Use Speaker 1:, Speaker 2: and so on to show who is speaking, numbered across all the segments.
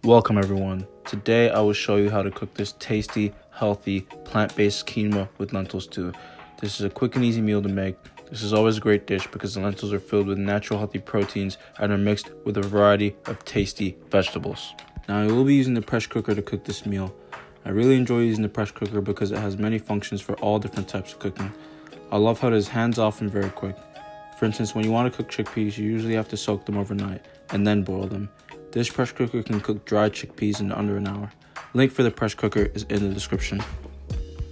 Speaker 1: Welcome everyone. Today I will show you how to cook this tasty, healthy, plant-based quinoa with lentil stew. This is a quick and easy meal to make. This is always a great dish because the lentils are filled with natural healthy proteins and are mixed with a variety of tasty vegetables. Now I will be using the pressure cooker to cook this meal. I really enjoy using the pressure cooker because it has many functions for all different types of cooking. I love how it is hands-off and very quick. For instance, when you want to cook chickpeas, you usually have to soak them overnight and then boil them. This pressure cooker can cook dried chickpeas in under an hour. Link for the pressure cooker is in the description.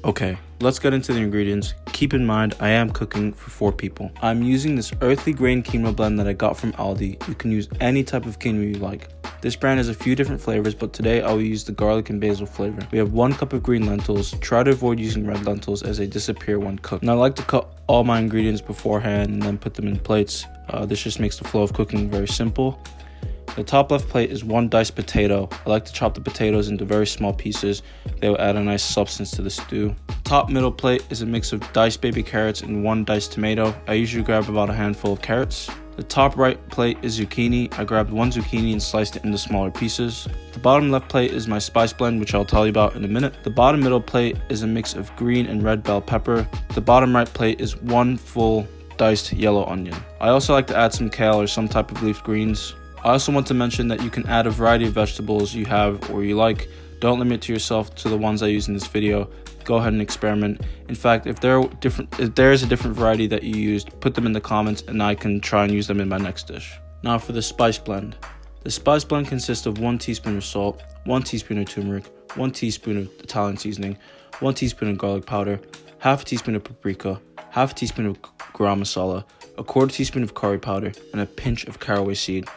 Speaker 1: Okay, let's get into the ingredients. Keep in mind, I am cooking for 4 people. I'm using this earthly grain quinoa blend that I got from Aldi. You can use any type of quinoa you like. This brand has a few different flavors, but today I will use the garlic and basil flavor. We have 1 cup of green lentils. Try to avoid using red lentils as they disappear when cooked. And I like to cut all my ingredients beforehand and then put them in plates. This just makes the flow of cooking very simple. The top left plate is 1 diced potato. I like to chop the potatoes into very small pieces. They will add a nice substance to the stew. Top middle plate is a mix of diced baby carrots and 1 diced tomato. I usually grab about a handful of carrots. The top right plate is zucchini. I grabbed 1 zucchini and sliced it into smaller pieces. The bottom left plate is my spice blend, which I'll tell you about in a minute. The bottom middle plate is a mix of green and red bell pepper. The bottom right plate is 1 full diced yellow onion. I also like to add some kale or some type of leaf greens. I also want to mention that you can add a variety of vegetables you have or you like. Don't limit to yourself to the ones I use in this video. Go ahead and experiment. In fact, if there is a different variety that you used, put them in the comments and I can try and use them in my next dish. Now for the spice blend. The spice blend consists of 1 teaspoon of salt, 1 teaspoon of turmeric, 1 teaspoon of Italian seasoning, 1 teaspoon of garlic powder, half a teaspoon of paprika, half a teaspoon of garam masala, a 1/4 teaspoon of curry powder, and a pinch of caraway seed.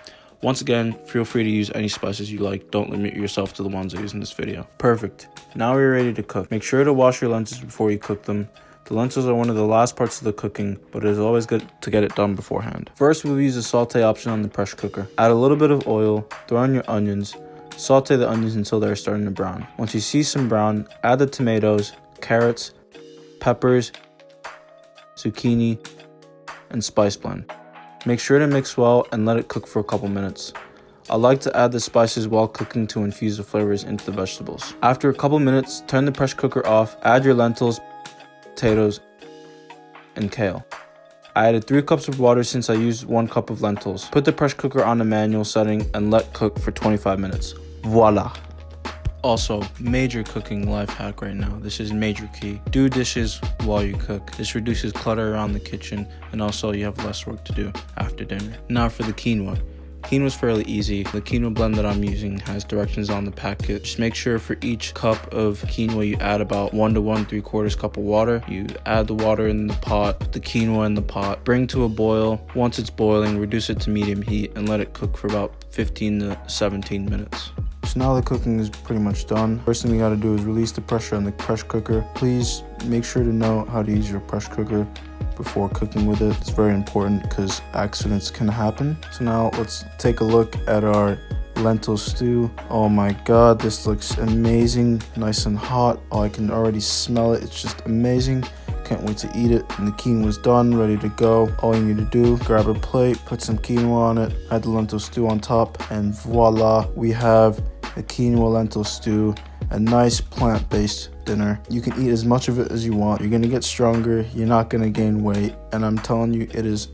Speaker 1: Once again, feel free to use any spices you like. Don't limit yourself to the ones I use in this video. Perfect. Now we're ready to cook. Make sure to wash your lentils before you cook them. The lentils are one of the last parts of the cooking, but it is always good to get it done beforehand. First, we'll use the saute option on the pressure cooker. Add a little bit of oil, throw in your onions, saute the onions until they're starting to brown. Once you see some brown, add the tomatoes, carrots, peppers, zucchini, and spice blend. Make sure to mix well and let it cook for a couple minutes. I like to add the spices while cooking to infuse the flavors into the vegetables. After a couple minutes, turn the pressure cooker off, add your lentils, potatoes, and kale. I added 3 cups of water since I used 1 cup of lentils. Put the pressure cooker on the manual setting and let cook for 25 minutes. Voila! Also, major cooking life hack right now. This is major key. Do dishes while you cook. This reduces clutter around the kitchen and also you have less work to do after dinner. Now for the quinoa. Quinoa is fairly easy. The quinoa blend that I'm using has directions on the packet. Just make sure for each cup of quinoa you add about 1 to 1/3 cup of water. You add the water in the pot, put the quinoa in the pot, bring to a boil. Once it's boiling, reduce it to medium heat and let it cook for about 15 to 17 minutes. So now the cooking is pretty much done. First thing we gotta do is release the pressure on the pressure cooker. Please make sure to know how to use your pressure cooker before cooking with it. It's very important because accidents can happen. So now let's take a look at our lentil stew. Oh my god, this looks amazing, nice and hot. Oh, I can already smell it. It's just amazing. Can't wait to eat it. And the quinoa's done, ready to go. All you need to do, grab a plate, put some quinoa on it, add the lentil stew on top, and voila, we have a quinoa lentil stew, a nice plant-based dinner. You can eat as much of it as you want. You're gonna get stronger, you're not gonna gain weight, and I'm telling you, it is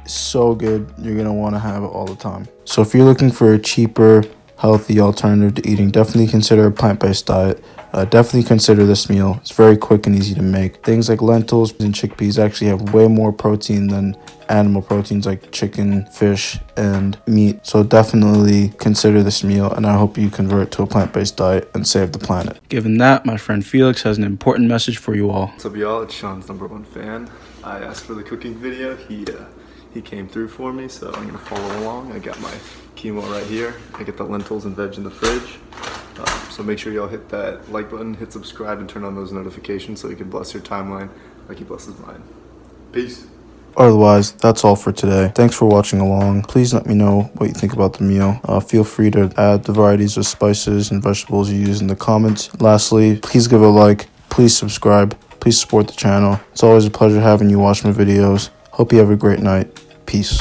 Speaker 1: so good. You're gonna want to have it all the time. So if you're looking for a cheaper, healthy alternative to eating, definitely consider a plant-based diet. Definitely consider this meal. It's very quick and easy to make. Things like lentils and chickpeas actually have way more protein than animal proteins like chicken, fish, and meat. So definitely consider this meal, and I hope you convert to a plant-based diet and save the planet. Given that, my friend Felix has an important message for you all.
Speaker 2: What's up, y'all? It's Sean's #1 fan. I asked for the cooking video. He came through for me, so I'm gonna follow along. I got my quinoa right here. I get the lentils and veg in the fridge. So make sure y'all hit that like button, hit subscribe, and turn on those notifications so you can bless your timeline like he blesses mine. Peace.
Speaker 1: Otherwise, that's all for today. Thanks for watching along. Please let me know what you think about the meal. Feel free to add the varieties of spices and vegetables you use in the comments. Lastly, please give a like, please subscribe, please support the channel. It's always a pleasure having you watch my videos. Hope you have a great night. Peace.